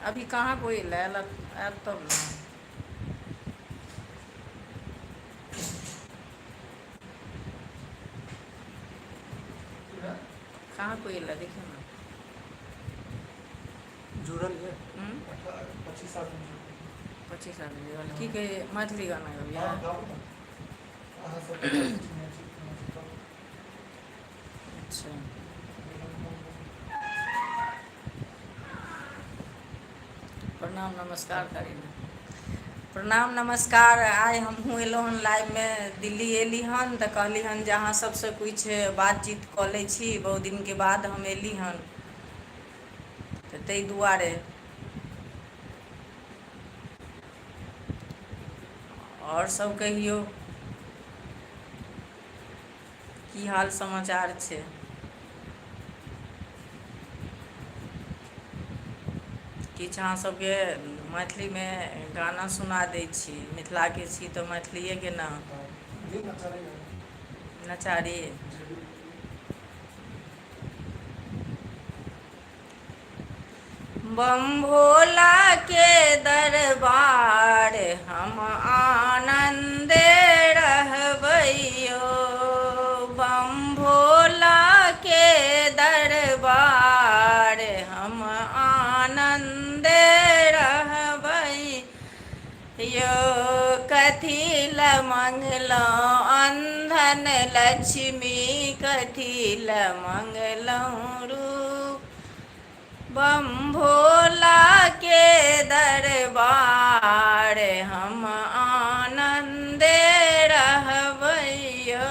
अभी कहाँ कोई लायल आयल तब ना। कहाँ कोई ला देखिए ना। जुड़ल है हम्म? 25 आदमी। 25 आदमी जुड़ल की कहे मैथिली गाना गबिया। हाँ गाओ ना अहाँ सब मैथिली। अच्छा प्रणाम नमस्कार करीना। प्रणाम नमस्कार। आइ हमहूँ अयलहुँ हन लाइवमे दिल्ली अयली हन तऽ कहली हन जे अहाँ सबसँ किछु बातचीत कऽ लै छी। बहुत दिनके बाद हम अयली हन तऽ ताहि दुआरे आओर सब कहियौ की हाल समाचार छै। किछु अहाँसबके मैथिलीमे गाना सुना दै छी। मिथिलाके छी तऽ मैथिलिएके ने नचारी। बम भोलाके दरबार हम आनन्दे रहबै यौ। बम भोलाके दरबार हम आनन्दे रहबै यौ। कथी लए मङ्गलहुँ अन्धन लक्ष्मी कथी लए मङ्गलहुँ रूप। बम भोलाके दरबार हम आनन्दे रहबै यौ।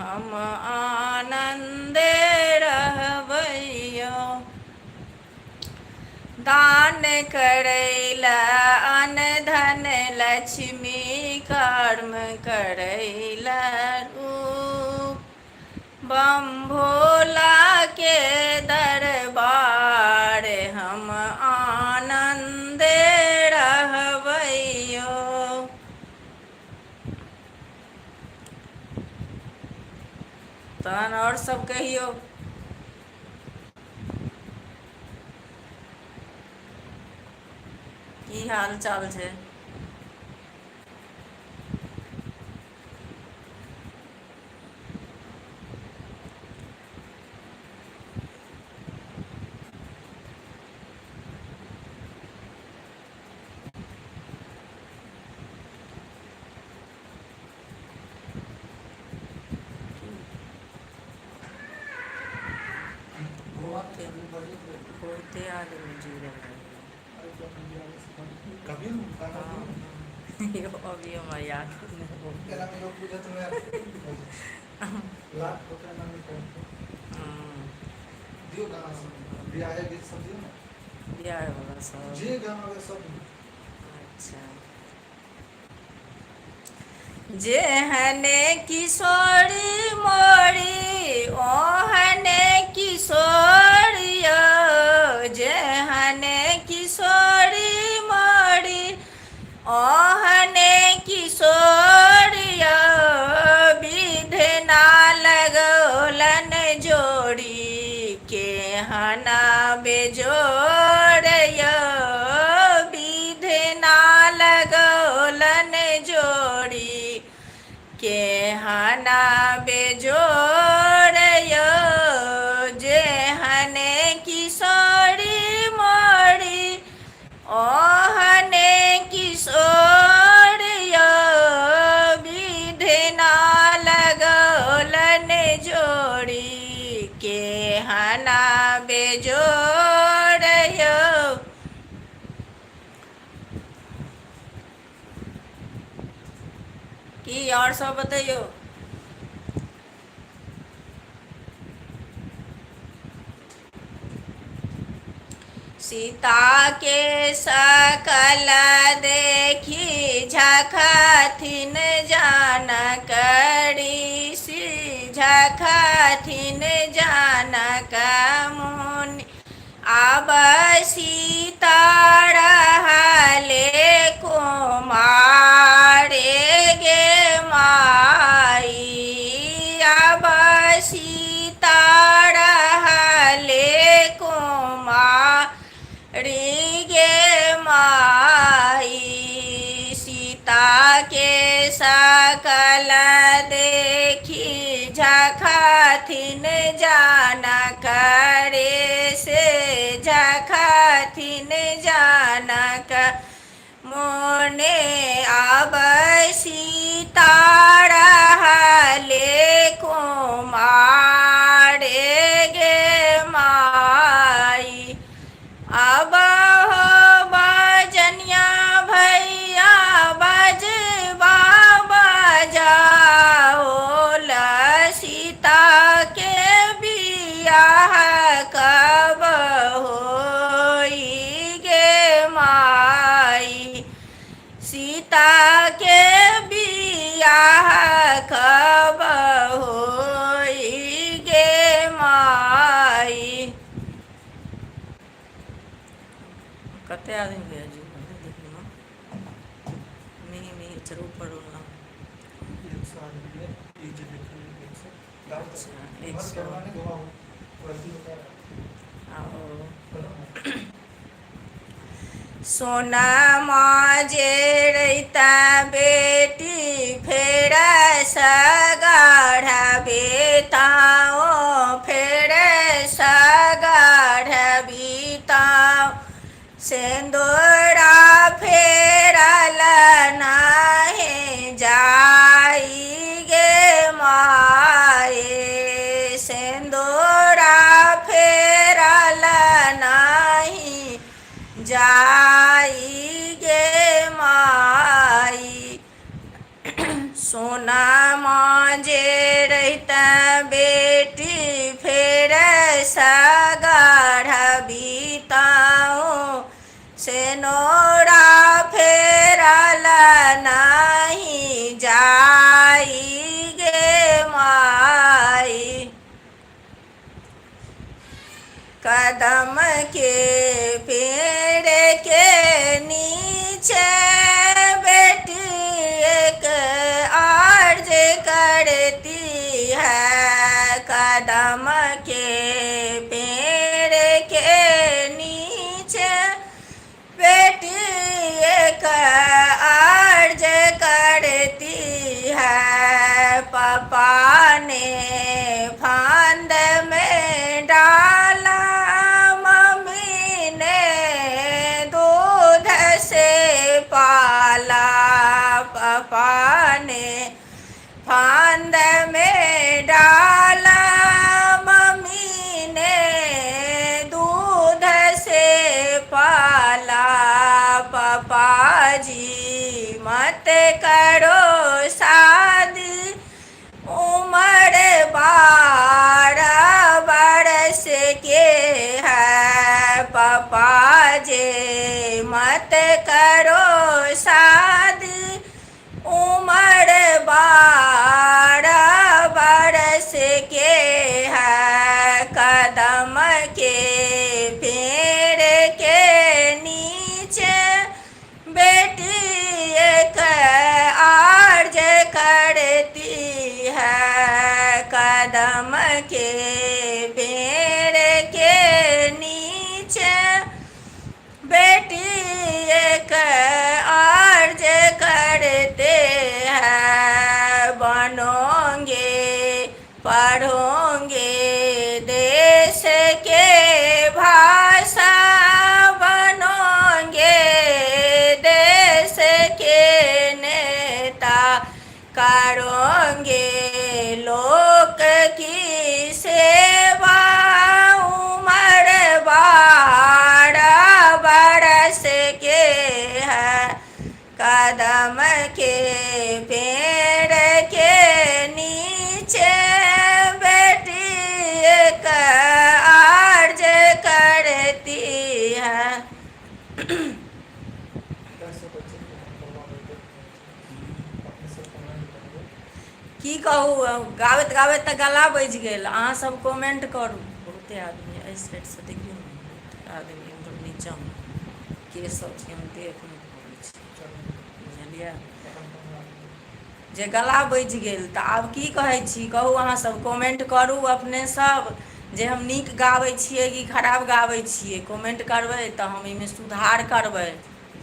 हम आनन्दे रहबै यौ। दान करै लए अनधन लक्ष्मी कर्म करै लए रूप। बम भोलाके दरबार हम आनन्दे रहबै यौ। तहन आओर सब कहियौ। की हाल चाल छै। बहुते आदमी जुड़ल रहैए। कभी गाना हाँ दियो ना। हाँ यौ अभी हमरा याद नहि एना में लोग बुझत में लाख रुपया ना निकलते। दियो गाना सब बियाहे गीत सब दियो ना। बिहारवला सब जे गाना होवे सब दियो। अच्छा जेहने किशोरी मोरी ओहने किशोर यौ। जेहने किशोरी मोरी ओहने किशोर यौ। विधना लगौलन जोड़ी केहना बेजोड़ यौ। विधना लगौलन जोड़ी केहना बेजोड़ यौ। जेहने किशोरी मोरी ओहने किशोर यौ। विधना लगौलन जोड़ी केहना बेजोड़ यौ। की आओर सब बतैयौ। सीता के सकल देखी झखथिन जानक ऋषि झखथिन जानक मुनि। आब सीता रहले कुमारे गे माई। आब सीता रहले कुमारी जाना करे से झखथिन जानक मोने आब सीता रहले कुमार गे माई अब हो बजनिया भैया बजबा बजाओ सीता के बियाह कब होई गे माई सीता के बियाह कब होई गे माई। कते आदमी गया जी देखने में नहीं चलो ऊपर होना 100 आदमी है, ये जो देखने में 100 गाँव तक। अच्छा, घर 100 करवाने को आओ, वर्दी बता रहा आओ है। सोना माजे रैता बेटी फेर सगाढ़ बेताओ फेर सगाढ़ बीताओ सिंदूरा फेरल नाहे जाई गे माए सिंदूरा फेरल नाही जाई गे माई सोना मांजे रहता बेटी फेर सगाढ़ बीताओ सेनोरा फेरल नाही जाई गे माई कदम के पेड़ के नीचे बेटी एक अर्ज करती है कदम के पेड़ के नीचे बेटी एक अर्ज करती है पापा ने फांद में डाला मम्मी ने दूध से पाला पापा ने फांद में डाला मम्मी ने दूध से पाला पापा जी मत करो शादी उम्र 12 बरस के है पापा जी मत करो शादी उम्र 12 बरस के है कदम के पेड़ के नीचे बेटी एक अर्ज करती है कदम के पेड़ के नीचे बेटी एक अर्ज करते हैं बनोगे पढ़ोगे देश के भाषा बनोगे देश के नेता करोगे लोक की सेवा उम्र 12 बरस के है कदम के पेड़ के नीचे बेटी एक अर्ज करती है। कैसे बच्चे को हम करवा देते अपने सब कमेंट करेंगे। की कहू गाबैत गाबैत तऽ गला बजि गेल अहाँ सब कमेंट करू बहुते आदमी एहि साइडसँ देखियौ ने बहुते आदमी इधर नीचाँमे के सब छै हम देख नहि पबै छी बुझलियै जे गला बजि गेल तऽ आब की कहै छी कहू अहाँ सब कमेंट करू अपने सब जे हम नीक गाबै छियै कि खराब गाबै छियै कमेंट करबै तऽ हम एहिमे सुधार करबै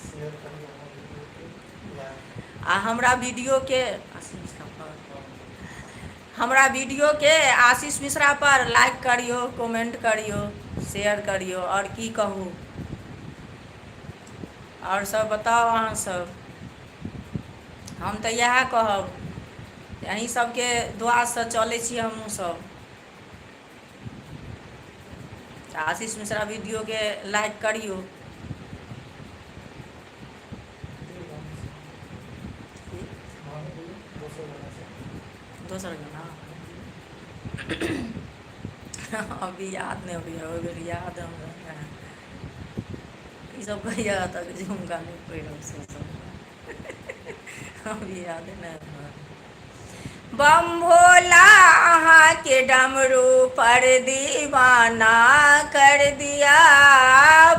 शेयर करिए हमारे वीडियो को लाइक आ हमरा वीडियोके हमरा वीडियो के आशीष मिश्रा पर लाइक करियो, कमेंट करियो, शेयर करियो। और की कहू, और सब बताउ अहाँ सब। हम तऽ इएह कहब, अहीं सबके दुआसँ चलै छी हमहूँ सब। आशीष मिश्रा वीडियो के लाइक करियो। दोसर गाना अभी याद नहीं अभी हो गई याद हमरा। ई सब कहिया तक झुमका नहीं पहिरब से सब अभी याद नहीं। बम भोला अहाँके डमरू पर दीवाना कर दिया।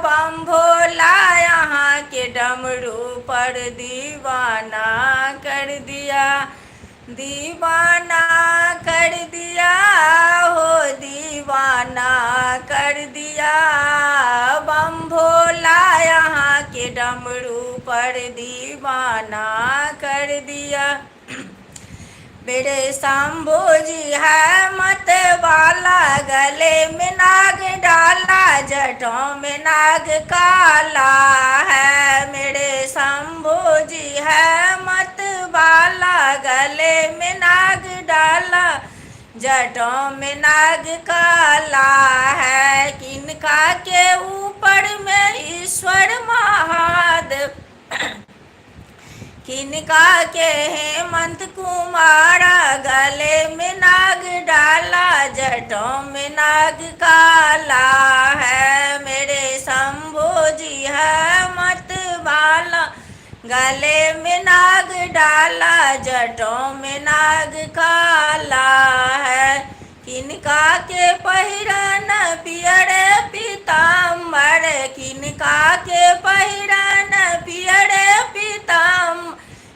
बम भोला अहाँके डमरू पर दीवाना कर दिया। दीवाना कर दिया हो, दीवाना कर दिया। बम भोला अहाँके डमरू पर दीवाना कर दिया। मेरे शंभू जी है मत वाला, गले में नाग डाला, जटों में नाग काला है। मेरे शंभू जी है मत वाला, गले में नाग डाला, जटों में नाग काला है। किनका के ऊपर में ईश्वर महादेव, किनका के हेमंत कुमारा, गले में नाग डाला, जटों में नाग काला है। मेरे शंभू जी है मत वाला, गले में नाग डाला, जटों में नाग काला है। किनका के पहिरन पियर पीताम्बर, किनका के पहिरन पियर पीताम्बर,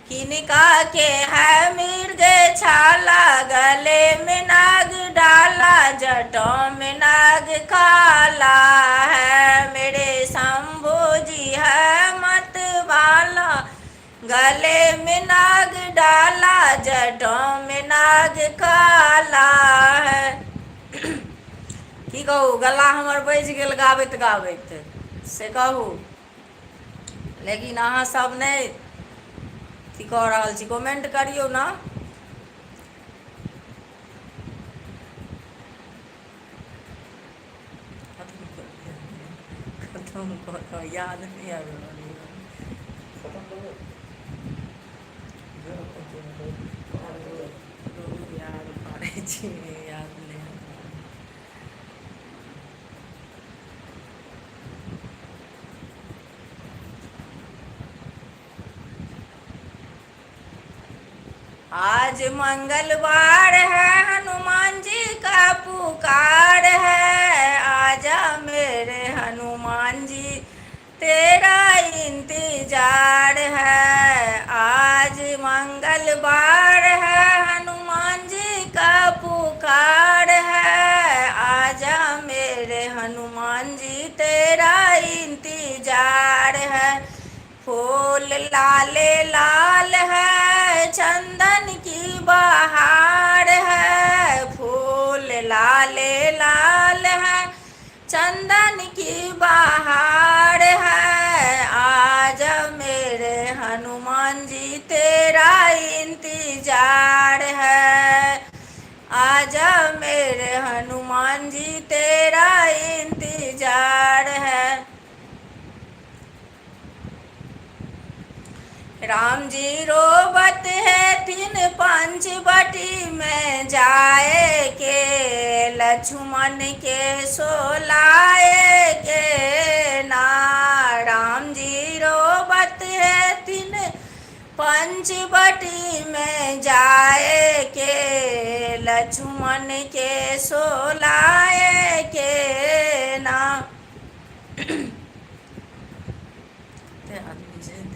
किनका के है मृग छाला, गले में नाग डाला, जटों में नाग काला है। मेरे शंभू जी है मत वाला, गले में नाग डाला, जटों में नाग काला है। की कहू, गला हमर बजि गेल गाबैत गाबैत से कहू, लेकिन अहाँ सब नहीं की कह रहल छी, कमेंट करियो ना। खत्म करो, याद नहीं आबि रहल याद पाड़ै छी, याद नहीं। आज मंगलवार है, हनुमान जी का पुकार है। आजा मेरे हनुमान जी, तेरा इंतजार है। आज मंगलवार है, हनुमान जी का पुकार है। आजा मेरे हनुमान जी, तेरा इंतजार है। फूल लाले लाल है, चंदन की बहार है। फूल लाले लाल है, चंदन की बहार है। आज मेरे हनुमान जी, तेरा इंतजार है। आजा मेरे हनुमान जी, तेरा इंतजार है। राम जी रोबत है तीन पंचवटी में जाए के, लक्ष्मण के सोलाए के ना। राम जी रोबत है तीन पंचवटी में जाए के, लक्ष्मण के सोलाए के ना। आदमी से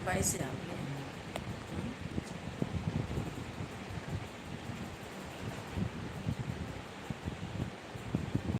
बाईस